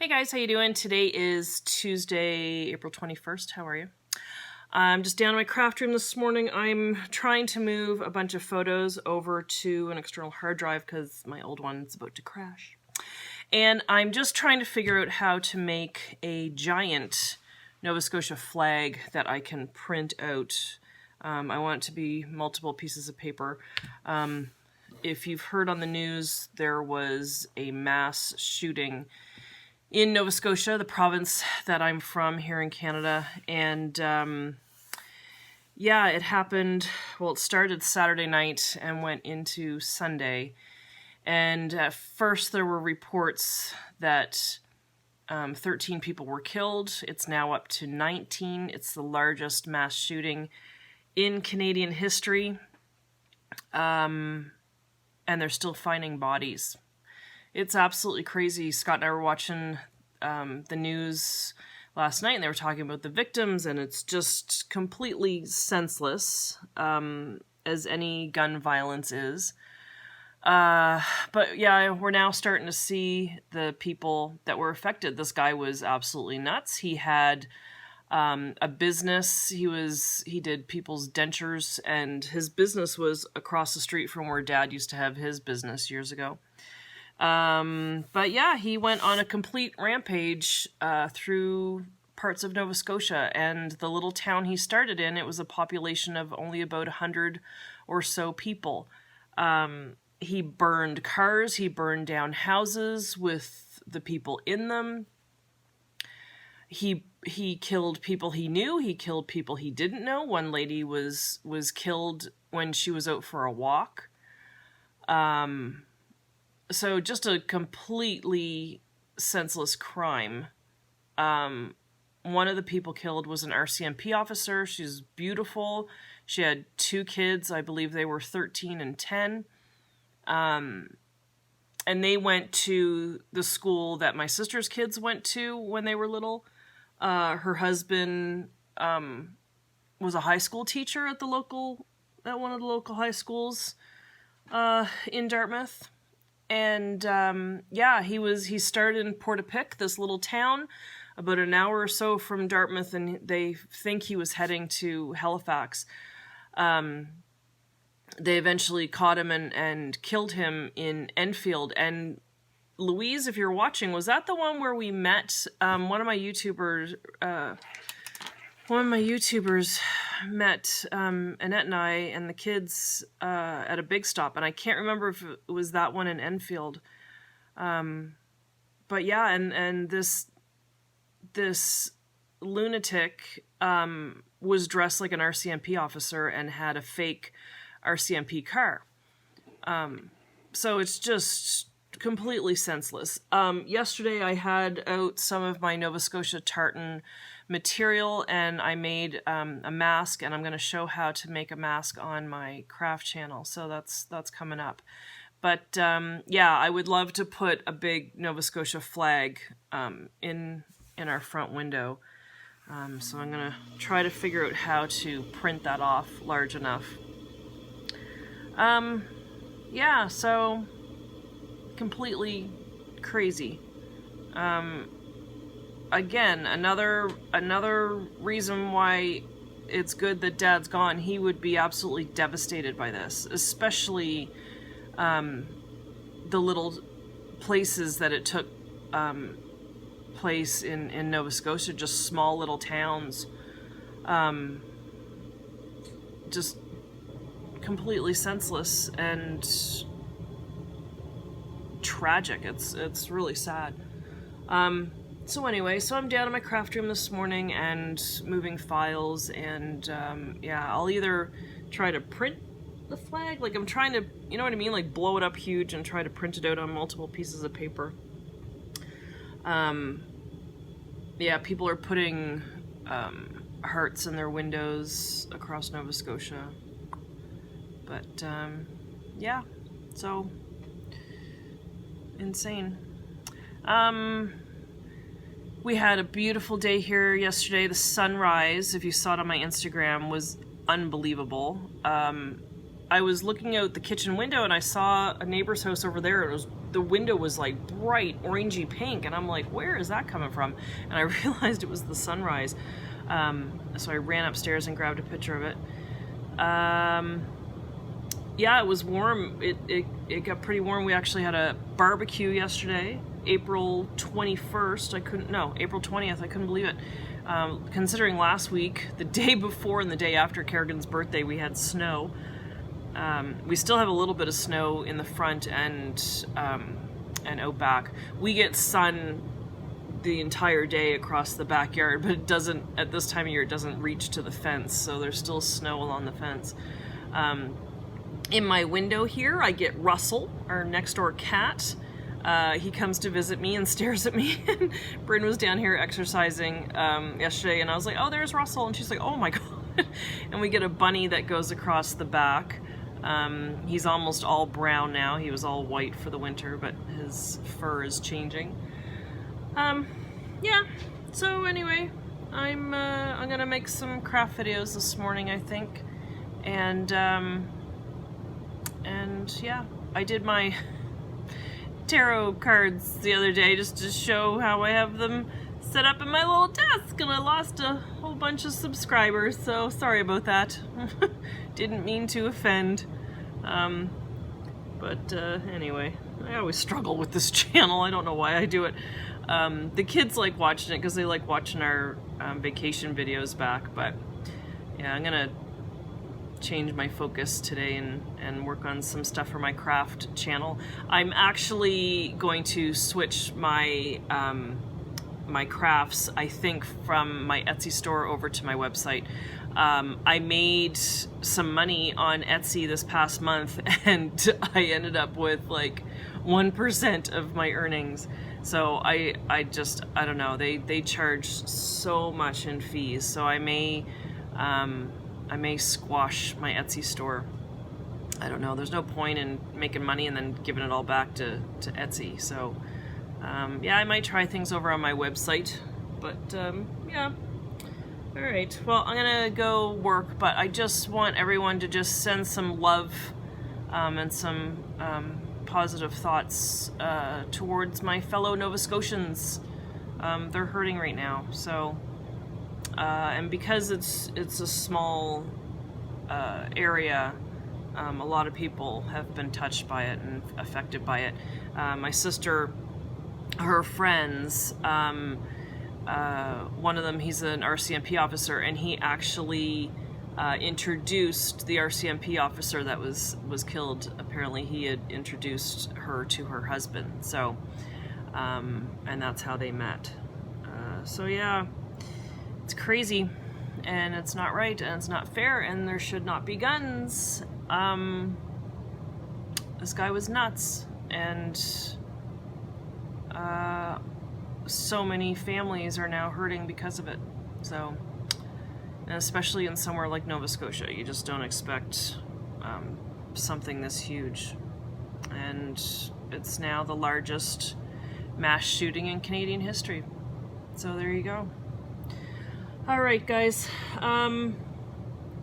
Hey guys, how you doing? Today is Tuesday, April 21st. How are you? I'm just down in my craft room this morning. I'm trying to move a bunch of photos over to an external hard drive because my old one's about to crash. And I'm just trying to figure out how to make a giant Nova Scotia flag that I can print out. I want it to be multiple pieces of paper. If you've heard on the news, there was a mass shooting in Nova Scotia, the province that I'm from here in Canada. And yeah, it happened, well, it started Saturday night and went into Sunday. And at first there were reports that 13 people were killed. It's now up to 19. It's the largest mass shooting in Canadian history. And they're still finding bodies. It's absolutely crazy. Scott and I were watching the news last night, and they were talking about the victims, and it's just completely senseless, as any gun violence is. But yeah, we're now starting to see the people that were affected. This guy was absolutely nuts. He had a business. He did people's dentures, and his business was across the street from where Dad used to have his business years ago. But yeah, he went on a complete rampage through parts of Nova Scotia, and the little town he started in, it was a population of only about 100 or so people. He burned cars, he burned down houses with the people in them. He killed people he knew, he killed people he didn't know. One lady was killed when she was out for a walk. So just a completely senseless crime. One of the people killed was an RCMP officer. She's beautiful. She had 2 kids. I believe they were 13 and 10. And they went to the school that my sister's kids went to when they were little. Her husband was a high school teacher at one of the local high schools in Dartmouth. And yeah, he started in Portapique, this little town, about an hour or so from Dartmouth, and they think he was heading to Halifax. They eventually caught him and killed him in Enfield. And Louise, if you're watching, was that the one where we met? One of my YouTubers met Annette and I and the kids at a big stop, and I can't remember if it was that one in Enfield. But yeah, and this lunatic was dressed like an RCMP officer and had a fake RCMP car. So it's just completely senseless. Yesterday I had out some of my Nova Scotia tartan material, and I made a mask, and I'm going to show how to make a mask on my craft channel, so that's coming up. But yeah, I would love to put a big Nova Scotia flag in our front window, so I'm going to try to figure out how to print that off large enough. Yeah, so completely crazy. Again, another reason why it's good that Dad's gone. He would be absolutely devastated by this, especially the little places that it took place in Nova Scotia, just small little towns. Just completely senseless and tragic. It's really sad. So anyway, so I'm down in my craft room this morning and moving files, and yeah, I'll either try to print the flag, like I'm trying to, you know what I mean, like blow it up huge and try to print it out on multiple pieces of paper. Yeah, people are putting hearts in their windows across Nova Scotia. But yeah, so insane. We had a beautiful day here yesterday. The sunrise, if you saw it on my Instagram, was unbelievable. I was looking out the kitchen window and I saw a neighbor's house over there. It was the window was like bright orangey pink, and I'm like, where is that coming from? And I realized it was the sunrise. So I ran upstairs and grabbed a picture of it. Yeah, it was warm. It got pretty warm. We actually had a barbecue yesterday, April 21st. April 20th. I couldn't believe it. Considering last week, the day before and the day after Kerrigan's birthday, we had snow. We still have a little bit of snow in the front and out back. We get sun the entire day across the backyard, but it doesn't, at this time of year, it doesn't reach to the fence, so there's still snow along the fence. In my window here, I get Russell, our next door cat. He comes to visit me and stares at me. Bryn was down here exercising yesterday, and I was like, oh, there's Russell, and she's like, oh my god. And we get a bunny that goes across the back. He's almost all brown now. He was all white for the winter, but his fur is changing. Yeah, so anyway, I'm gonna make some craft videos this morning, I think, and yeah, I did my tarot cards the other day just to show how I have them set up in my little desk, and I lost a whole bunch of subscribers, so sorry about that. Didn't mean to offend, but anyway, I always struggle with this channel. I don't know why I do it. The kids like watching it because they like watching our vacation videos back, but yeah, I'm gonna change my focus today and work on some stuff for my craft channel. I'm actually going to switch my my crafts, I think, from my Etsy store over to my website. I made some money on Etsy this past month, and I ended up with like 1% of my earnings. So I don't know, they charge so much in fees, so I may squash my Etsy store. I don't know, there's no point in making money and then giving it all back to Etsy. So yeah, I might try things over on my website, but yeah. All right, well, I'm gonna go work, but I just want everyone to just send some love and some positive thoughts towards my fellow Nova Scotians. They're hurting right now, so and because it's a small area, a lot of people have been touched by it and affected by it. My sister, her friends, one of them, he's an RCMP officer, and he actually introduced the RCMP officer that was killed. Apparently he had introduced her to her husband, so and that's how they met. So yeah, it's crazy, and it's not right, and it's not fair, and there should not be guns. This guy was nuts, and so many families are now hurting because of it. So, and especially in somewhere like Nova Scotia, you just don't expect something this huge. And it's now the largest mass shooting in Canadian history. So there you go. Alright guys, I'll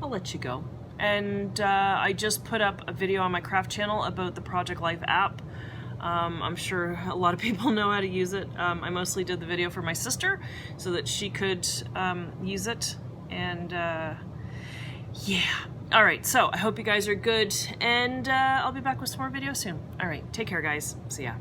let you go. And I just put up a video on my craft channel about the Project Life app. I'm sure a lot of people know how to use it. I mostly did the video for my sister so that she could use it. And yeah. Alright, so I hope you guys are good, and I'll be back with some more videos soon. Alright, take care guys. See ya.